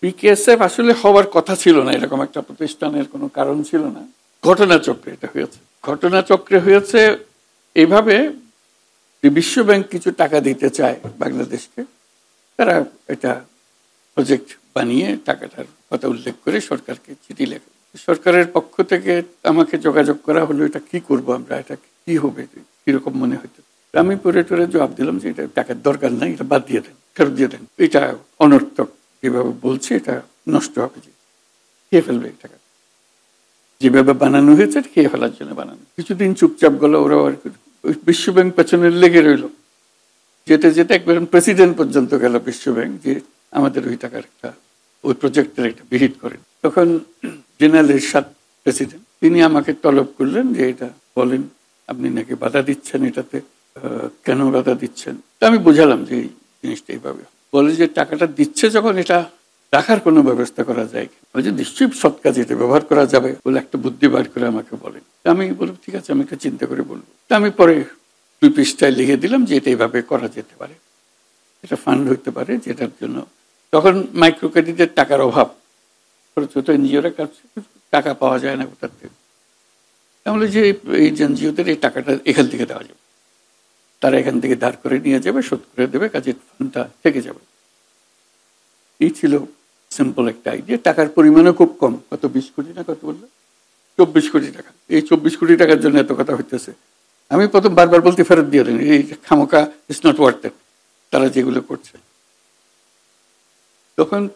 PKSF আসলে হওয়ার কথা ছিল না, এরকম একটা প্রতিষ্ঠানের কোনো কারণ ছিল না। ঘটনাচক্রে এটা হয়েছে। ঘটনাচক্রে হয়েছে এইভাবে যে বিশ্বব্যাংক কিছু টাকা দিতে চায় বাংলাদেশকে, তারা এটা প্রজেক্ট বানিয়ে টাকাটার কথা উল্লেখ করে সরকারকে চিঠি লেখে। সরকারের পক্ষ থেকে আমাকে যোগাযোগ করা হলো, এটা কি করব আমরা, এটা কি হবে, কিরকম মনে হইতো। আমি পরে টরে জবাব দিলাম যে এটা টাকার দরকার নাই, এটা বাদ দিয়ে দেন, ফেরত দিয়ে দেন, এটা অনর্থক যেভাবে বলছে, এটা নষ্ট হবে, যে খেয়ে ফেলবে এই টাকা, যেভাবে বানানো হয়েছে খেয়ে ফেলার জন্য বানানো। কিছুদিন চুপচাপ গেল, ওরা বিশ্বব্যাংক পেছনে লেগে রইল, যেতে যেতে একবার প্রেসিডেন্ট পর্যন্ত গেল বিশ্বব্যাংক যে আমাদের ওই টাকার একটা, ওই প্রজেক্টের একটা বিহিত করেন। তখন জেনারেল এরশাদ প্রেসিডেন্ট, তিনি আমাকে তলব করলেন যে এটা বলেন, আপনি নাকি বাধা দিচ্ছেন এটাতে, কেন বাধা দিচ্ছেন। তা আমি বুঝালাম যে এই জিনিসটা এইভাবে বলে, যে টাকাটা দিচ্ছে যখন, এটা রাখার কোনো ব্যবস্থা করা যায় কিনা। যে নিশ্চয়ই সৎ কাজে এটা ব্যবহার করা যাবে বলে একটা বুদ্ধি বার করে আমাকে বলেন। আমি বললাম ঠিক আছে, আমি একটা চিন্তা করে বলবো। তা আমি পরে 2 পৃষ্ঠায় লিখে দিলাম যে এটা এইভাবে করা যেতে পারে, এটা ফান্ড হইতে পারে, যেটার জন্য তখন মাইক্রো ক্রেডিটের টাকার অভাব, ছোট ছোট এনজিওরা কাছে টাকা পাওয়া যায় না কোথার থেকে। তাহলে যে এই এনজিওদের এই টাকাটা এখান থেকে দেওয়া যাবে, তারা এখান থেকে ধার করে নিয়ে যাবে, শোধ করে দেবে, কাজের ফান্ডটা থেকে যাবে। এই ছিল সিম্পল একটা আইডিয়া। টাকার পরিমাণও খুব কম, কত 20 কোটি না কত বললো, 24 কোটি টাকা। এই 24 কোটি টাকার জন্য এত কথা হইতেছে। আমি প্রথম বারবার বলতে ফেরত দিয়ে দেন, এই খামোকা ইটস নট ওয়ার্থ ইট, তারা যেগুলো করছে।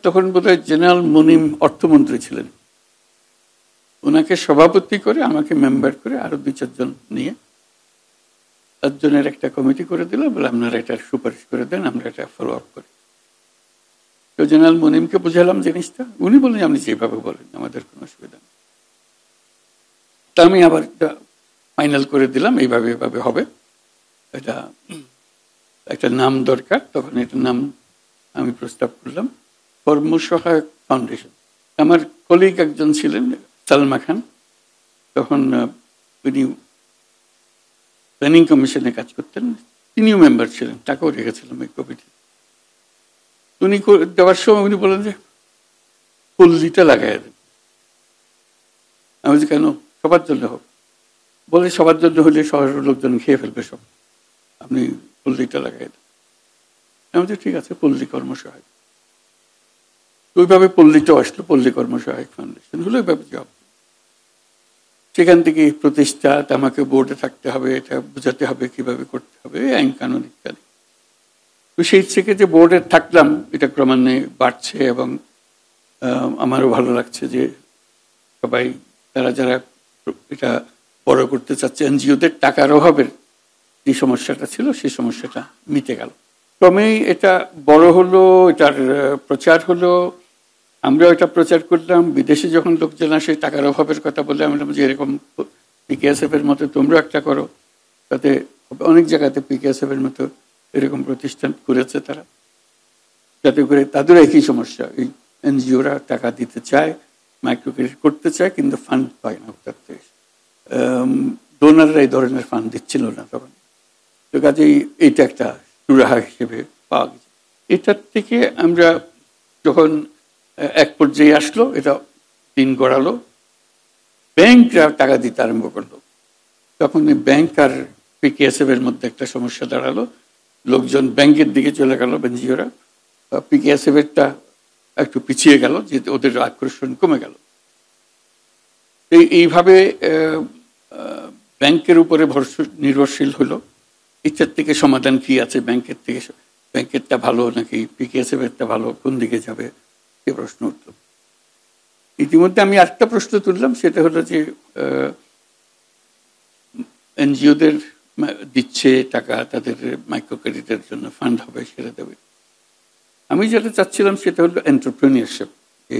তখন বোধহয় জেনারেল মুনিম অর্থমন্ত্রী ছিলেন, ওনাকে সভাপতি করে আমাকে মেম্বার করে আরো 2-4 জন নিয়ে 7 জনের একটা কমিটি করে দিল, বলে আপনারা এটা সুপারিশ করে দেন, আমরা এটা ফলো আপ করি। তো জেনারেল মুনিমকে বুঝালাম জিনিসটা, উনি বললেন আপনি যেভাবে বলেন আমাদের কোনো অসুবিধা নেই। তা আমি আবার এটা ফাইনাল করে দিলাম, এইভাবে এভাবে হবে, এটা একটা নাম দরকার। তখন এটা নাম আমি প্রস্তাব করলাম কর্মসহায়ক ফাউন্ডেশন। আমার কলিগ একজন ছিলেন সালমা খান, তখন উনি প্ল্যানিং কমিশনে কাজ করতেন, তিনিও মেম্বার ছিলেন, টাকাও রেখেছিলাম এই কমিটি। উনি দেওয়ার সময় উনি বলেন যে পল্লীটা লাগাই দেন। আমি বলছি কেন, সবার জন্য হোক। বলে সবার জন্য হলে শহরের লোকজন খেয়ে ফেলবে সব, আপনি পল্লীটা লাগাই দেন। আমি বলছি ঠিক আছে, পল্লী কর্মসহায়ক। ওইভাবে পল্লীটাও আসলো, পল্লী কর্মসহায়ক ফাউন্ডেশন হলো। ওইভাবে জব, সেখান থেকে প্রতিষ্ঠা, আমাকে বোর্ডে থাকতে হবে, এটা বোঝাতে হবে কিভাবে করতে হবে, আইন কানুন ইত্যাদি। তো সেই থেকে যে বোর্ডে থাকলাম, এটা ক্রমান্বয়ে বাড়ছে এবং আমারও ভালো লাগছে যে সবাই তারা যারা এটা বড় করতে চাচ্ছে, এনজিওদের টাকার অভাবের যে সমস্যাটা ছিল সেই সমস্যাটা মিটে গেল। ক্রমেই এটা বড় হলো, এটার প্রচার হলো, আমরাও এটা প্রচার করলাম। বিদেশে যখন লোকজন আসে টাকার অভাবের কথা বলে, আমরা যে এরকম পিকেএসএফ এর মতো তোমরা একটা করো, তাতে অনেক জায়গাতে পিকেএসএফ এর মতো এরকম প্রতিষ্ঠান করেছে তারা, যাতে করে তাদের একই সমস্যা, এই এনজিওরা টাকা দিতে চায়, মাইক্রো ক্রেডিট করতে চায়, কিন্তু ফান্ড পায় না কোথার থেকে। ডোনাররা এই ধরনের ফান্ড দিচ্ছিল না তখন। তো কাজেই এইটা একটা সুরাহা হিসেবে পাওয়া গেছে। এটার থেকে আমরা যখন এক পর্যায়ে আসলো, এটা দিন গড়ালো, ব্যাংকরা টাকা দিতে আরম্ভ করলো। তখন ব্যাংক আর পিকেএসএফ এর মধ্যে একটা সমস্যা দাঁড়ালো, লোকজন ব্যাংকের দিকে চলে গেল, এনজিওরা। পিকেএসএফ এরটা একটু পিছিয়ে গেল, যে ওদের আকর্ষণ কমে গেল। এইভাবে ব্যাংকের উপরে নির্ভরশীল হলো। ইচ্ছার থেকে সমাধান কি আছে, ব্যাংকের থেকে, ব্যাংকেরটা ভালো নাকি পিকেএসএফ এরটা ভালো, কোন দিকে যাবে, এ প্রশ্ন উঠল। ইতিমধ্যে আমি আরেকটা প্রশ্ন তুললাম, সেটা হলো যে এনজিওদের দিচ্ছে টাকা, তাদের মাইক্রো ক্রেডিটের জন্য ফান্ড হবে, সেটা দেবে। আমি যেটা চাচ্ছিলাম সেটা হলো এন্টারপ্রেনিয়ারশিপ, যে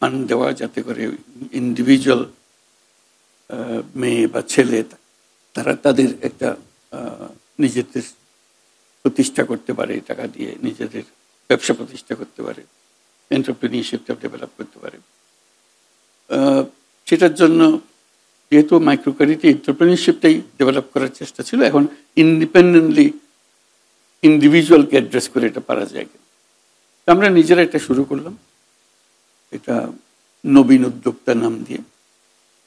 ফান্ড দেওয়া, যাতে করে ইন্ডিভিজুয়াল মেয়ে বা ছেলে তারা তাদের একটা নিজেদের প্রতিষ্ঠা করতে পারে, টাকা দিয়ে নিজেদের ব্যবসা প্রতিষ্ঠা করতে পারে, এন্টারপ্রেনিয়ারশিপটা ডেভেলপ করতে পারে। সেটার জন্য যেহেতু মাইক্রো ক্রেডিটে এন্টারপ্রেনিয়ারশিপটাই ডেভেলপ করার চেষ্টা ছিল, এখন ইন্ডিপেন্ডেন্টলি ইন্ডিভিজুয়ালকে অ্যাড্রেস করে এটা পারা যায়। আমরা নিজেরা এটা শুরু করলাম, এটা নবীন উদ্যোক্তা নাম দিয়ে।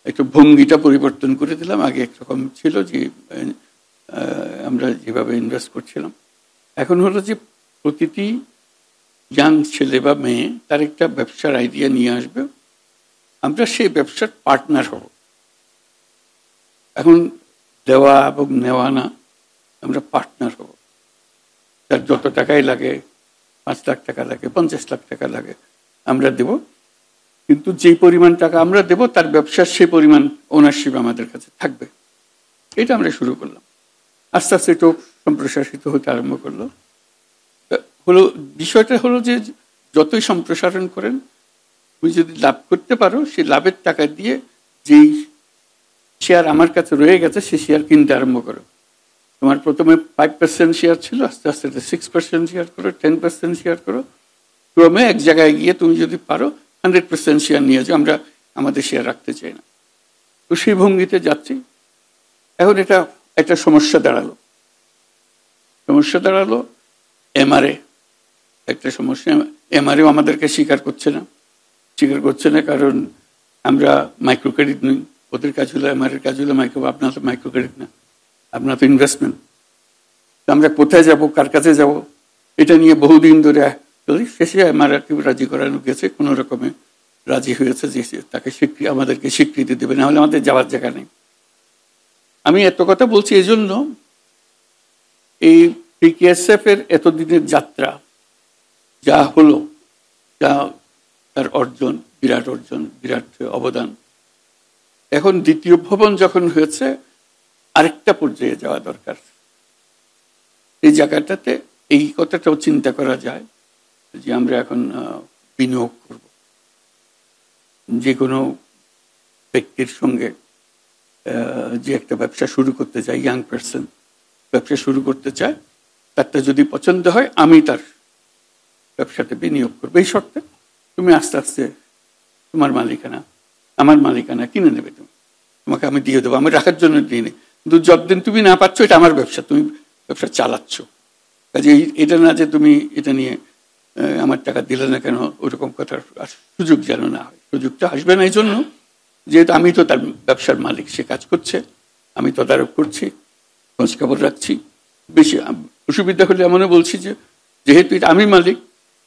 একটু ভঙ্গিটা পরিবর্তন করে দিলাম। আগে একরকম ছিল যে আমরা যেভাবে ইনভেস্ট করছিলাম, এখন হলো যে প্রতিটি ইয়াং ছেলে বা মেয়ে তার একটা ব্যবসার আইডিয়া নিয়ে আসবে, আমরা সেই ব্যবসার পার্টনার হব। এখন দেওয়া এবং নেওয়া না, আমরা পার্টনার হব। তার যত টাকাই লাগে, 5 লাখ টাকা লাগে, 50 লাখ টাকা লাগে, আমরা দেব। কিন্তু যেই পরিমাণ টাকা আমরা দেব তার ব্যবসার সেই পরিমাণ ওনারশিপ আমাদের কাছে থাকবে। এটা আমরা শুরু করলাম। আস্তে আস্তে এটা সম্প্রসারিত হতে আরম্ভ করলো। বিষয়টা হলো যে যতই সম্প্রসারণ করেন, তুমি যদি লাভ করতে পারো, সেই লাভের টাকা দিয়ে যেই শেয়ার আমার কাছে রয়ে গেছে সে শেয়ার কিনতে আরম্ভ করো। তোমার প্রথমে 5% শেয়ার ছিল, আস্তে আস্তে 6% শেয়ার করো, 10% শেয়ার করো, ক্রমে এক জায়গায় গিয়ে তুমি যদি পারো 100% শেয়ার নিয়ে যাও। আমরা আমাদের শেয়ার রাখতে চাই না। তো সেই ভঙ্গিতে যাচ্ছি। এখন এটা একটা সমস্যা দাঁড়ালো এমআরএ একটা সমস্যা। এমআরএও আমাদেরকে স্বীকার করছে না, কারণ আমরা মাইক্রো ক্রেডিট নই। ওদের কাজ হলো এমআরএর কাজ হলো আপনার তো মাইক্রো ক্রেডিট না, আপনার তো ইনভেস্টমেন্ট। আমরা কোথায় যাব, কার কাছে যাব, এটা নিয়ে বহুদিন ধরে শেষে এমআরএকে রাজি করানো গেছে, কোনো রকমে রাজি হয়েছে যে তাকে আমাদেরকে স্বীকৃতি দেবে, না হলে আমাদের যাওয়ার জায়গা নেই। আমি এত কথা বলছি এই জন্য, এই পিকেএসএফ এর এতদিনের যাত্রা যা হলো, যা তার অর্জন, বিরাট অবদান, এখন দ্বিতীয় ভবন যখন হয়েছে আরেকটা পর্যায়ে যাওয়া দরকার। এই জায়গাটাতে এই কথাটাও চিন্তা করা যায় যে আমরা এখন বিনিয়োগ করব। যে কোনো ব্যক্তির সঙ্গে যে একটা ব্যবসা শুরু করতে চায়, ইয়াং পার্সন ব্যবসা শুরু করতে চায়, তারটা যদি পছন্দ হয় আমি তার ব্যবসাতে বিনিয়োগ করবো। এই শর্তে তুমি আস্তে আস্তে তোমার মালিকানা, আমার মালিকানা কিনে নেবে, তোমাকে আমি দিয়ে দেবো, আমি রাখার জন্য দিয়ে নিই। কিন্তু যতদিন তুমি না পাচ্ছ এটা আমার ব্যবসা, তুমি ব্যবসা চালাচ্ছ। কাজে এটা না যে তুমি এটা নিয়ে আমার টাকা দিলে না কেন, ওরকম কথার সুযোগ যেন না হয়। সুযোগটা আসবে না এই জন্য যেহেতু আমি তো তার ব্যবসার মালিক, সে কাজ করছে, আমি তদারক করছি, খোঁজখবর রাখছি। বেশি অসুবিধা হলে এমনও বলছি যে যেহেতু এটা আমি মালিক,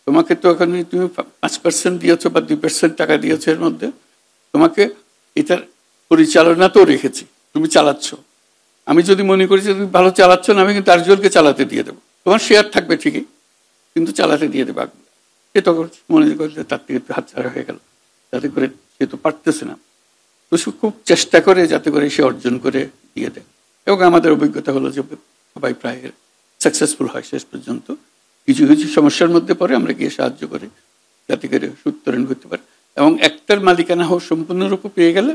তোমাকে তো এখন তুমি 5% দিয়েছো বা 2% টাকা দিয়েছো, এর মধ্যে তোমাকে এটার পরিচালনা তো রেখেছি, তুমি চালাচ্ছ। আমি যদি মনে করি যে তুমি ভালো চালাচ্ছ না, আমি কিন্তু আরেকজনকে চালাতে দিয়ে দেবো, তোমার শেয়ার থাকবে ঠিকই, কিন্তু চালাতে দিয়ে দেবো। সে তখন মনে করলে তার থেকে হাতছাড়া হয়ে গেল, যাতে করে সে তো পারতেছে না, তো সে খুব চেষ্টা করে যাতে করে সে অর্জন করে দিয়ে দেয়। এবং আমাদের অভিজ্ঞতা হলো যে সবাই প্রায় সাকসেসফুল হয় শেষ পর্যন্ত। কিছু কিছু সমস্যার মধ্যে পরে আমরা গিয়ে সাহায্য করি যাতে করে উত্তরণ করতে পারে। এবং একটার মালিকানা হোক সম্পূর্ণরূপে পেয়ে গেলে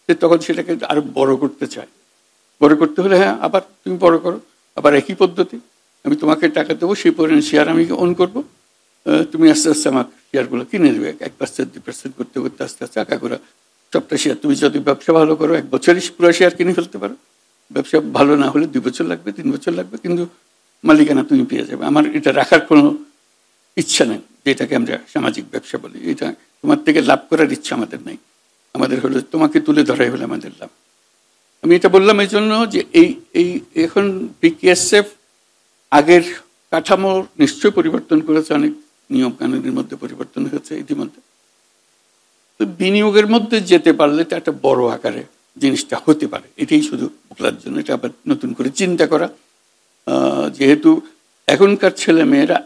সে তখন সেটাকে আরো বড় করতে চায়। বড় করতে হলে হ্যাঁ আবার তুমি বড় করো, আবার একই পদ্ধতি, আমি তোমাকে টাকা দেবো, সেই পরিমাণ শেয়ার আমি অন করবো, তুমি আস্তে আস্তে আমার শেয়ারগুলো কিনে নেবে। 1% 2% করতে করতে আস্তে আস্তে আঁকা করা সবটা শেয়ার। তুমি যদি ব্যবসা ভালো করো 1 বছরই পুরো শেয়ার কিনে ফেলতে পারো। ব্যবসা ভালো না হলে 2 বছর লাগবে, 3 বছর লাগবে, কিন্তু মালিকানা তুমি পেয়ে যাবে। আমার এটা রাখার কোনো ইচ্ছা নেই, যেটাকে আমরা সামাজিক ব্যবসা বলি। এটা তোমার থেকে লাভ করার ইচ্ছা আমাদের নেই, আমাদের হলো তোমাকে তুলে ধরাই হলে আমাদের লাভ। আমি এটা বললাম এই জন্য যে এই এখন পিকেএসএফ আগের কাঠামো নিশ্চয় পরিবর্তন করেছে, অনেক নিয়ম কানুনের মধ্যে পরিবর্তন হয়েছে ইতিমধ্যে। তো বিনিয়োগের মধ্যে যেতে পারলে এটা একটা বড় আকারে জিনিসটা হতে পারে, এটাই শুধু বলার জন্য। এটা আবার নতুন করে চিন্তা করা, যেহেতু এখনকার ছেলে মেয়েরা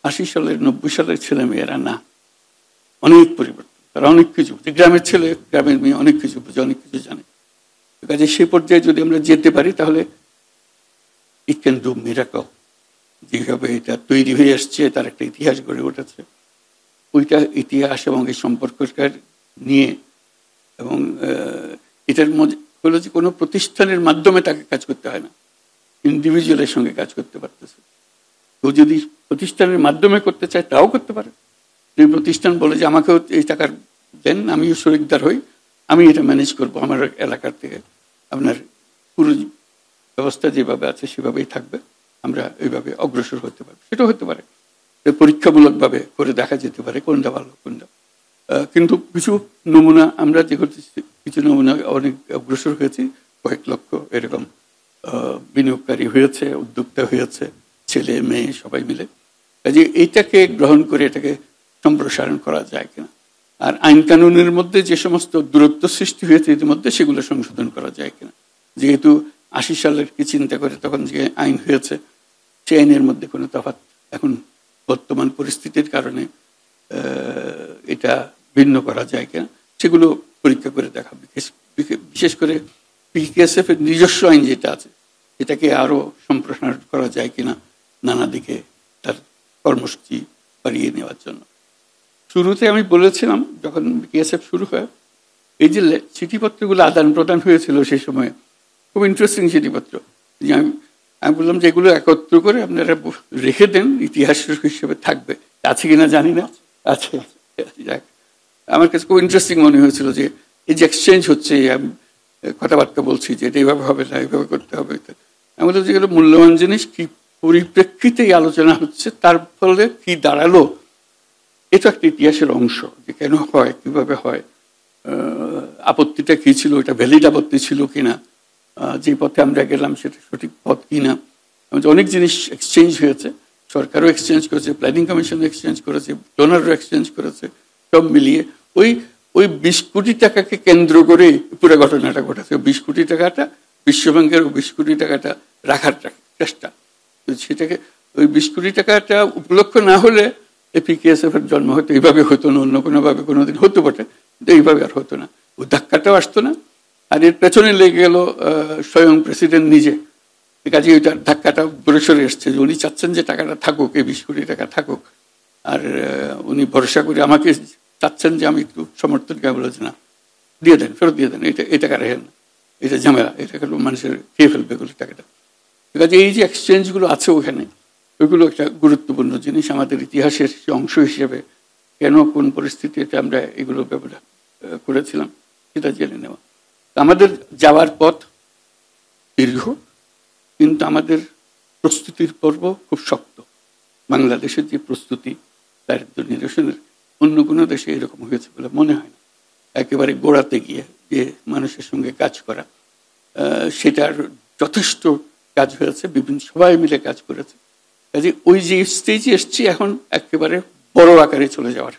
80 সালের 90 সালের ছেলে মেয়েরা না, অনেক পরিবর্তন, তারা অনেক কিছু, গ্রামের ছেলে গ্রামের মেয়ে অনেক কিছু বুঝে, অনেক কিছু জানে। কাজে সেই পর্যায়ে যদি আমরা যেতে পারি তাহলে ইট ক্যান ডু মিরাকল। যেভাবে এটা তৈরি হয়ে আসছে, তার একটা ইতিহাস গড়ে উঠেছে, ওইটা ইতিহাস এবং এই সম্পর্কটা নিয়ে, এবং এটার মধ্যে হলো যে কোনো প্রতিষ্ঠানের মাধ্যমে তাকে কাজ করতে হয় না, ইন্ডিভিজুয়ালের সঙ্গে কাজ করতে পারতেছে। তো যদি প্রতিষ্ঠানের মাধ্যমে করতে চায় তাও করতে পারে। যদি প্রতিষ্ঠান বলে যে আমাকেও এই টাকার দেন, আমিও শরিকদার হই, আমি এটা ম্যানেজ করবো আমার এলাকার থেকে, আপনার পুরো ব্যবস্থা যেভাবে আছে সেভাবেই থাকবে, আমরা এইভাবে অগ্রসর হতে পারবো, সেটাও হতে পারে। পরীক্ষামূলকভাবে করে দেখা যেতে পারে কোনটা ভালো কোনটা। কিন্তু কিছু নমুনা আমরা যে করতেছি, কিছু নমুনা অনেক অগ্রসর হয়েছি, কয়েক লক্ষ এরকম বিনিয়োগকারী হয়েছে, উদ্যোক্তা হয়েছে, ছেলে মেয়ে সবাই মিলে। কাজে এইটাকে গ্রহণ করে এটাকে সম্প্রসারণ করা যায় কিনা, আর আইন কানুনের মধ্যে যে সমস্ত দূরত্ব সৃষ্টি হয়েছে ইতিমধ্যে সেগুলো সংশোধন করা যায় কিনা। যেহেতু 80 সালের কি চিন্তা করে তখন যে আইন হয়েছে সেই আইনের মধ্যে কোনো তফাৎ এখন বর্তমান পরিস্থিতির কারণে এটা ভিন্ন করা যায় কিনা সেগুলো পরীক্ষা করে দেখা। বিশেষ করে পিকেএসএফ এর নিজস্ব আইন যেটা আছে এটাকে আরো সম্প্রসারণ করা যায় কিনা নানা দিকে তার কর্মসূচি বাড়িয়ে নেওয়ার জন্য। শুরুতে আমি বলেছিলাম যখন পিকেএসএফ শুরু হয়, এই যে চিঠিপত্রগুলো আদান প্রদান হয়েছিল সেই সময় খুব ইন্টারেস্টিং চিঠিপত্র। আমি বললাম যে এগুলো একত্র করে আপনারা রেখে দেন, ইতিহাস হিসেবে থাকবে, আছে কিনা জানি না, আছে। আমার কাছে খুব ইন্টারেস্টিং মনে হয়েছিল যে এই যে এক্সচেঞ্জ হচ্ছে, আমি কথাবার্তা বলছি যে এটা এইভাবে হবে না, এইভাবে করতে হবে। আমি বললাম যেগুলো মূল্যবান জিনিস কি পরিপ্রেক্ষিতে আলোচনা হচ্ছে, তার ফলে কি দাঁড়ালো, এটা একটা ইতিহাসের অংশ, যে কেন হয়, কিভাবে হয়, আপত্তিটা কি ছিল, এটা ভ্যালিড আপত্তি ছিল কিনা, যে পথে আমরা গেলাম সেটা সঠিক পথ কিনা। অনেক জিনিস এক্সচেঞ্জ হয়েছে, সরকারও এক্সচেঞ্জ করেছে, প্ল্যানিং কমিশনও এক্সচেঞ্জ করেছে, ডোনারও এক্সচেঞ্জ করেছে, সব মিলিয়ে ওই 20 কোটি টাকাকে কেন্দ্র করে পুরো ঘটনাটা ঘটেছে। 20 কোটি টাকাটা বিশ্বব্যাংকের 20 কোটি টাকাটা রাখার চেষ্টা, সেটাকে ওই 20 কোটি টাকাটা উপলক্ষ না হলে পিকেএসএফ এর জন্ম হয়তো এইভাবে হতো না, অন্য কোনোভাবে কোনোদিন হতে পারে, এইভাবে আর হতো না, ওই ধাক্কাটাও আসতো না। আর এর পেছনে লেগে গেল স্বয়ং প্রেসিডেন্ট নিজে। কাজে ওইটার ধাক্কাটা দূরে সরে এসছে যে উনি চাচ্ছেন যে টাকাটা থাকুক, এই 20 কোটি টাকা থাকুক, আর উনি ভরসা করে আমাকে চাচ্ছেন যে আমি একটু সমর্থন করে বলেছি না, দিয়ে দেন, ফেরত দিয়ে দেন, এই টাকা রেখেন, এটা ঝামেলা, এটা কিন্তু মানুষের খেয়ে ফেলবে এগুলো টাকাটা। কাজে এই যে এক্সচেঞ্জগুলো আছে ওখানে, ওইগুলো একটা গুরুত্বপূর্ণ জিনিস আমাদের ইতিহাসের অংশ হিসেবে। কেন কোন পরিস্থিতিতে আমরা এগুলো ব্যবহার করেছিলাম সেটা জেনে নেওয়া। আমাদের যাওয়ার পথ দীর্ঘ, কিন্তু আমাদের প্রস্তুতির পর্ব খুব শক্ত। বাংলাদেশের যে প্রস্তুতি দারিদ্র নিরসনের অন্য কোনো দেশে এরকম হয়েছে বলে মনে হয় না। একেবারে গোড়াতে গিয়ে যে মানুষের সঙ্গে কাজ করা, সেটার যথেষ্ট কাজ হয়েছে, বিভিন্ন সবাই মিলে কাজ করেছে। কাজে ওই যে স্টেজে এসছি এখন একেবারে বড় আকারে চলে যাওয়ার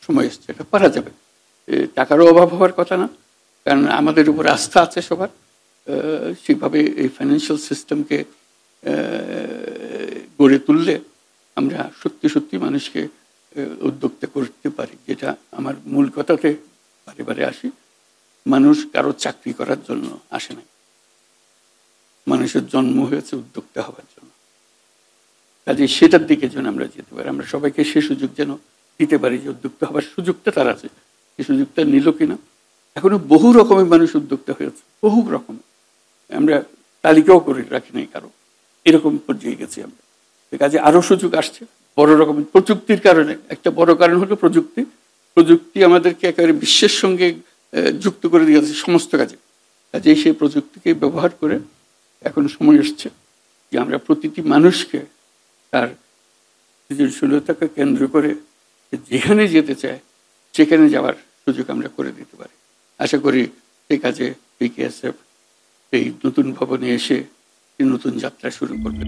সময় এসছে, এটা পারা যাবে। টাকারও অভাব হওয়ার কথা না, কারণ আমাদের উপর আস্থা আছে সবার। সেভাবে এই ফাইন্যান্সিয়াল সিস্টেমকে গড়ে তুললে আমরা সত্যি সত্যি মানুষকে উদ্যোক্তা করতে পারি। যেটা আমার মূল কথাতে বারে বারে আসি, মানুষ কারো চাকরি করার জন্য আসে নাই, মানুষের জন্ম হয়েছে উদ্যোক্তা হওয়ার জন্য। কাজে সেটার দিকে যেন আমরা যেতে পারি, আমরা সবাইকে সে সুযোগ যেন দিতে পারি যে উদ্যোক্তা হওয়ার সুযোগটা তার আছে। সেই সুযোগটা নিল কিনা। এখনো বহু রকমের মানুষ উদ্যোক্তা হয়েছে, বহু রকম, আমরা তালিকাও করে রাখি নাই কারো, এরকম পর্যায়ে গেছি আমরা। কাজে আরো সুযোগ আসছে বড় রকম প্রযুক্তির কারণে। একটা বড় কারণ হলো প্রযুক্তি। প্রযুক্তি আমাদেরকে একেবারে বিশ্বের সঙ্গে যুক্ত করে দিয়েছে সমস্ত কাজে। কাজেই সেই প্রযুক্তিকে ব্যবহার করে এখন সময় এসছে যে আমরা প্রতিটি মানুষকে তার সৃজনশীলতাকে কেন্দ্র করে যেখানে যেতে চায় সেখানে যাওয়ার সুযোগ আমরা করে দিতে পারি। আশা করি সেই কাজে পিকেএসএফ এই নতুন ভবনে এসে নতুন যাত্রা শুরু করবে।